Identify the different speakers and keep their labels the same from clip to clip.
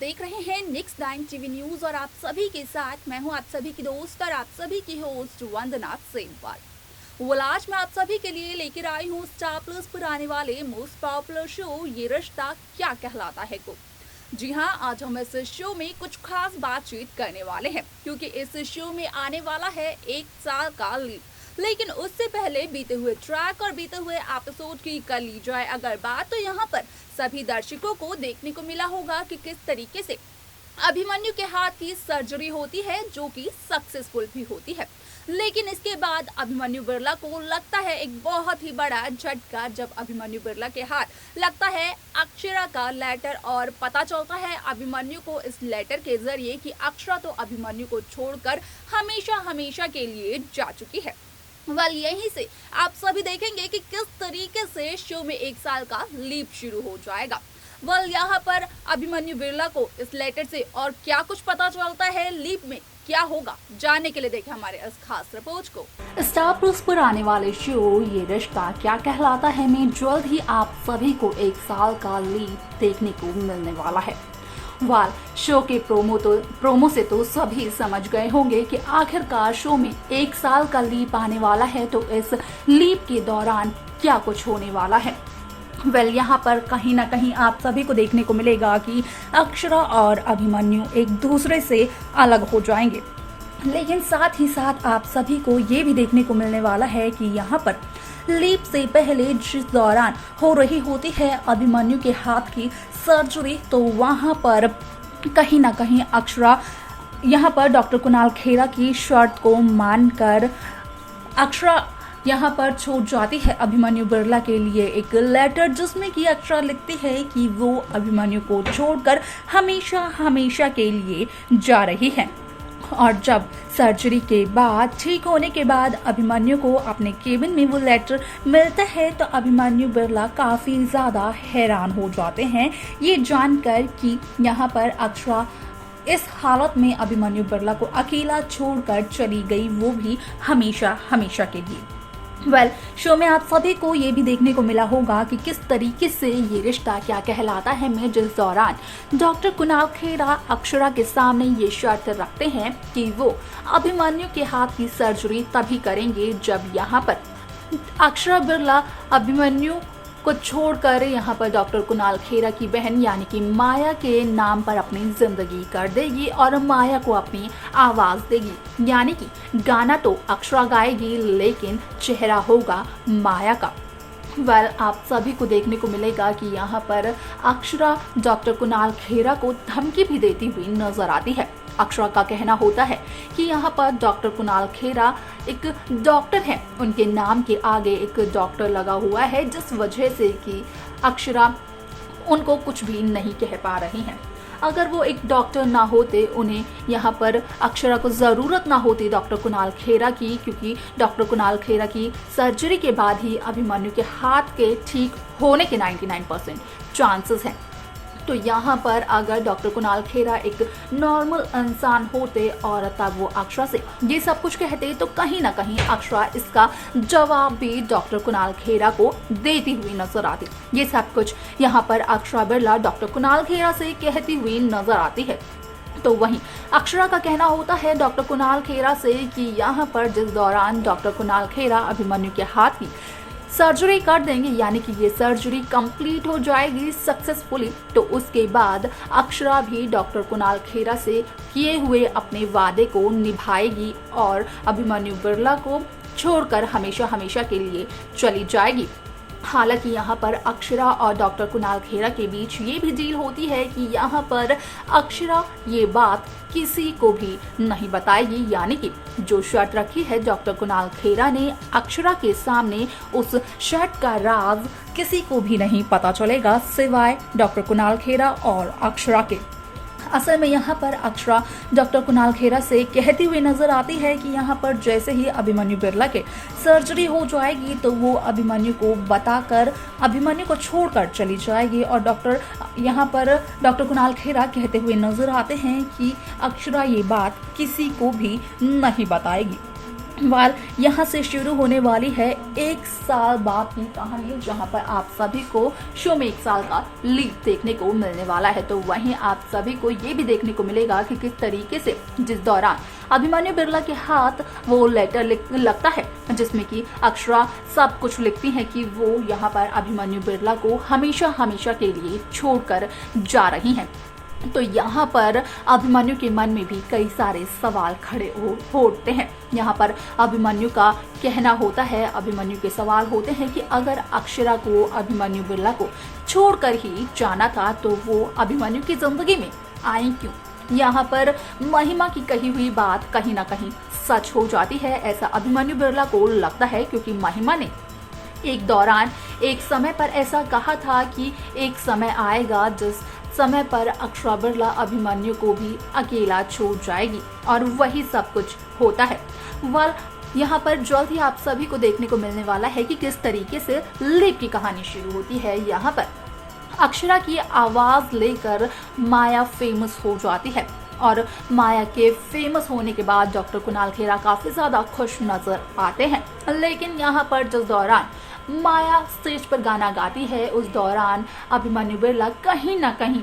Speaker 1: देख रहे हैं नेक्स्ट 9 टीवी न्यूज और आप सभी के साथ मैं हूं आप सभी की दोस्त और आप सभी की होस्ट वंदना सेमवाल। आज मैं आप सभी के लिए लेकर आई हूं स्टार प्लस पर आने वाले मोस्ट पॉपुलर शो ये रिश्ता क्या कहलाता है को। जी हाँ, आज हम इस शो में कुछ खास बातचीत करने वाले हैं क्योंकि इस शो में आने वाला है 1 साल का लीड। लेकिन उससे पहले बीते हुए ट्रैक और बीते हुए एपिसोड की कर ली जाए अगर बात, तो यहाँ पर सभी दर्शकों को देखने को मिला होगा कि किस तरीके से अभिमन्यु के हाथ की सर्जरी होती है जो कि सक्सेसफुल भी होती है। लेकिन इसके बाद अभिमन्यु बिरला को लगता है एक बहुत ही बड़ा झटका जब अभिमन्यु बिरला के हाथ लगता है अक्षरा का लेटर और पता चलता है अभिमन्यु को इस लेटर के जरिए कि अक्षरा तो अभिमन्यु को छोड़कर हमेशा हमेशा के लिए जा चुकी है। यहीं से आप सभी देखेंगे कि किस तरीके से शो में 1 साल का लीप शुरू हो जाएगा। यहाँ पर अभिमन्यु बिरला को इस लेटर से और क्या कुछ पता चलता है, लीप में क्या होगा, जानने के लिए देखें हमारे इस खास रिपोर्ट को।
Speaker 2: स्टार प्लस पर आने वाले शो ये रिश्ता क्या कहलाता है में जल्द ही आप सभी को 1 साल का लीप देखने को मिलने वाला है। शो के प्रोमो से तो सभी समझ गए होंगे कि आखिरकार शो में 1 साल का लीप आने वाला है, तो इस लीप के दौरान क्या कुछ होने वाला है। यहाँ पर कहीं ना कहीं आप सभी को देखने को मिलेगा कि अक्षरा और अभिमन्यु एक दूसरे से अलग हो जाएंगे, लेकिन साथ ही साथ आप सभी को ये भी देखने को मिलने वाला है कि यहाँ पर लीप से पहले जिस दौरान हो रही होती है अभिमन्यु के हाथ की सर्जरी, तो वहां पर कहीं ना कहीं अक्षरा यहाँ पर डॉक्टर कुणाल खेरा की शर्त को मानकर अक्षरा यहाँ पर छोड़ जाती है अभिमन्यु बिरला के लिए एक लेटर, जिसमें कि अक्षरा लिखती है कि वो अभिमन्यु को छोड़कर हमेशा हमेशा के लिए जा रही है। और जब सर्जरी के बाद ठीक होने के बाद अभिमन्यु को अपने केबिन में वो लेटर मिलता है, तो अभिमन्यु बिरला काफी ज्यादा हैरान हो जाते हैं ये जानकर कि यहाँ पर अक्षरा इस हालत में अभिमन्यु बिरला को अकेला छोड़कर चली गई, वो भी हमेशा हमेशा के लिए। शो में आप सभी को ये भी देखने को मिला होगा कि किस तरीके से ये रिश्ता क्या कहलाता है में जिस दौरान डॉक्टर कुणाल खेरा अक्षरा के सामने ये शर्त रखते हैं कि वो अभिमन्यु के हाथ की सर्जरी तभी करेंगे जब यहाँ पर अक्षरा बिरला अभिमन्यु को छोड़कर यहाँ पर डॉक्टर कुणाल खेरा की बहन यानी कि माया के नाम पर अपनी जिंदगी कर देगी और माया को अपनी आवाज देगी। यानी कि गाना तो अक्षरा गाएगी लेकिन चेहरा होगा माया का। आप सभी को देखने को मिलेगा कि यहाँ पर अक्षरा डॉक्टर कुणाल खेरा को धमकी भी देती हुई नजर आती है। अक्षरा का कहना होता है कि यहाँ पर डॉक्टर कुणाल खेरा एक डॉक्टर है, उनके नाम के आगे एक डॉक्टर लगा हुआ है, जिस वजह से कि अक्षरा उनको कुछ भी नहीं कह पा रही हैं। अगर वो एक डॉक्टर ना होते, उन्हें यहाँ पर अक्षरा को ज़रूरत ना होती डॉक्टर कुणाल खेरा की, क्योंकि डॉक्टर कुणाल खेरा की सर्जरी के बाद ही अभिमन्यु के हाथ के ठीक होने के 99% चांसेस हैं। तो यहाँ पर अगर डॉक्टर कुणाल खेरा एक नॉर्मल इंसान होते और तब वो अक्षरा से ये सब कुछ कहते, तो कहीं ना कहीं अक्षरा इसका जवाब भी डॉक्टर कुणाल खेरा को देती हुई नजर आती। ये सब कुछ यहाँ पर अक्षरा बिरला डॉक्टर कुणाल खेरा से कहती हुई नजर आती है। तो वहीं अक्षरा का कहना होता है डॉक्टर कुणाल खेरा से कि यहाँ पर जिस दौरान डॉक्टर कुणाल खेरा अभिमन्यु के हाथ की सर्जरी कर देंगे, यानी कि ये सर्जरी कंप्लीट हो जाएगी सक्सेसफुली, तो उसके बाद अक्षरा भी डॉक्टर कुणाल खेरा से किए हुए अपने वादे को निभाएगी और अभिमन्यु बिरला को छोड़कर हमेशा हमेशा के लिए चली जाएगी। हालांकि यहाँ पर अक्षरा और डॉक्टर कुणाल खेरा के बीच ये भी डील होती है कि यहाँ पर अक्षरा ये बात किसी को भी नहीं बताएगी, यानी कि जो शर्त रखी है डॉक्टर कुणाल खेरा ने अक्षरा के सामने, उस शर्त का राज किसी को भी नहीं पता चलेगा सिवाय डॉक्टर कुणाल खेरा और अक्षरा के। असल में यहाँ पर अक्षरा डॉक्टर कुणाल खेरा से कहती हुई नजर आती है कि यहाँ पर जैसे ही अभिमन्यु बिरला के सर्जरी हो जाएगी तो वो अभिमन्यु को बताकर अभिमन्यु को छोड़कर चली जाएगी और यहाँ पर डॉक्टर कुणाल खेरा कहते हुए नजर आते हैं कि अक्षरा ये बात किसी को भी नहीं बताएगी। वाल यहाँ से शुरू होने वाली है 1 साल बाद की कहानी, जहाँ पर आप सभी को शो में 1 साल का लीड देखने को मिलने वाला है। तो वहीं आप सभी को ये भी देखने को मिलेगा कि किस तरीके से जिस दौरान अभिमन्यु बिरला के हाथ वो लेटर लगता है जिसमें कि अक्षरा सब कुछ लिखती है कि वो यहाँ पर अभिमन्यु बिरला को हमेशा हमेशा के लिए छोड़कर जा रही हैं। तो यहाँ पर अभिमन्यु के मन में भी कई सारे सवाल खड़े उठते हैं। यहाँ पर अभिमन्यु का कहना होता है, अभिमन्यु के सवाल होते हैं कि अगर अक्षरा को अभिमन्यु बिरला को छोड़कर ही जाना था तो वो अभिमन्यु की जिंदगी में आई क्यों। यहाँ पर महिमा की कही हुई बात कहीं ना कहीं सच हो जाती है, ऐसा अभिमन्यु बिरला को लगता है, क्योंकि महिमा ने एक समय पर ऐसा कहा था कि एक समय आएगा जिस समय पर अक्षरा बिरला अभिमन्यु को भी अकेला छोड़ जाएगी, और वही सब कुछ होता है। वह यहाँ पर जल्द ही आप सभी को देखने को मिलने वाला है कि किस तरीके से लीप की कहानी शुरू होती है। यहाँ पर अक्षरा की आवाज लेकर माया फेमस हो जाती है, और माया के फेमस होने के बाद डॉक्टर कुणाल खेरा काफी ज्यादा खुश नजर आते हैं। लेकिन यहाँ पर जिस दौरान माया स्टेज पर गाना गाती है उस दौरान अभिमन्यु बिरला कहीं ना कहीं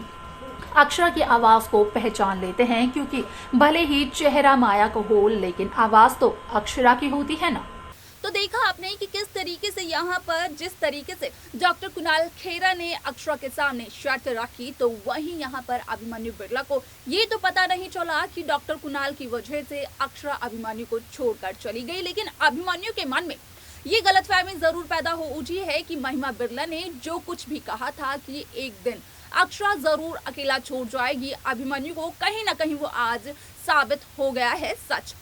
Speaker 2: अक्षरा की आवाज को पहचान लेते हैं, क्योंकि भले ही चेहरा माया को हो लेकिन आवाज तो अक्षरा की होती है ना।
Speaker 1: तो देखा आपने कि किस तरीके से यहाँ पर जिस तरीके से डॉक्टर कुणाल खेरा ने अक्षरा के सामने शर्त रखी, तो वहीं यहाँ पर अभिमन्यु बिरला को ये तो पता नहीं चला कि डॉक्टर कुणाल की वजह से अक्षरा अभिमन्यु को छोड़कर चली गई, लेकिन अभिमन्यु के मन में ये गलतफहमी जरूर पैदा हो उठी है कि महिमा बिरला ने जो कुछ भी कहा था कि एक दिन अक्षरा जरूर अकेला छोड़ जाएगी अभिमन्यु को, कहीं ना कहीं वो आज साबित हो गया है सच।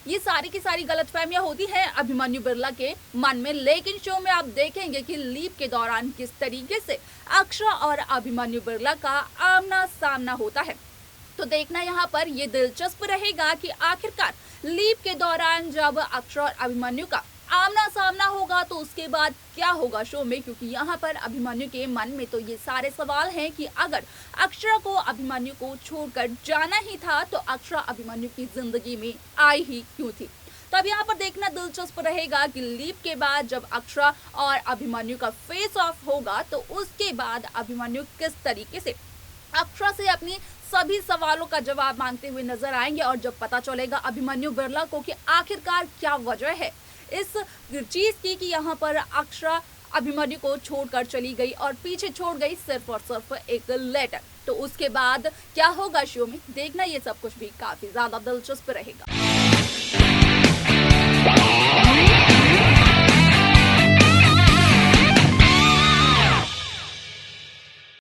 Speaker 1: ये सारी की सारी गलतफहमियां होती हैं अभिमन्यु बिरला के मन में, लेकिन शो में आप देखेंगे कि लीप के दौरान किस तरीके से अक्षरा और अभिमन्यु बिरला का आमना सामना होता है। तो देखना यहाँ पर ये दिलचस्प रहेगा कि आखिरकार लीप के दौरान जब अक्षरा और अभिमन्यु का आमना सामना होगा तो उसके बाद क्या होगा शो में, क्योंकि यहाँ पर अभिमन्यु के मन में तो ये सारे सवाल हैं कि अगर अक्षरा को अभिमन्यु को छोड़कर जाना ही था तो अक्षरा अभिमन्यु की जिंदगी में आई ही क्यों थी। तो अब यहाँ पर देखना दिलचस्प रहेगा कि लीप के बाद जब अक्षरा और अभिमन्यु का फेस ऑफ होगा तो उसके बाद अभिमन्यु किस तरीके से अक्षरा से अपनी सभी सवालों का जवाब मांगते हुए नजर आएंगे, और जब पता चलेगा अभिमन्यु बिरला को कि आखिरकार क्या वजह है इस चीज की कि यहाँ पर अक्षरा अभिमन्यु को छोड़कर चली गई और पीछे छोड़ गई सिर्फ और सिर्फ एक लेटर, तो उसके बाद क्या होगा शो में देखना, ये सब कुछ भी काफी ज्यादा दिलचस्प रहेगा।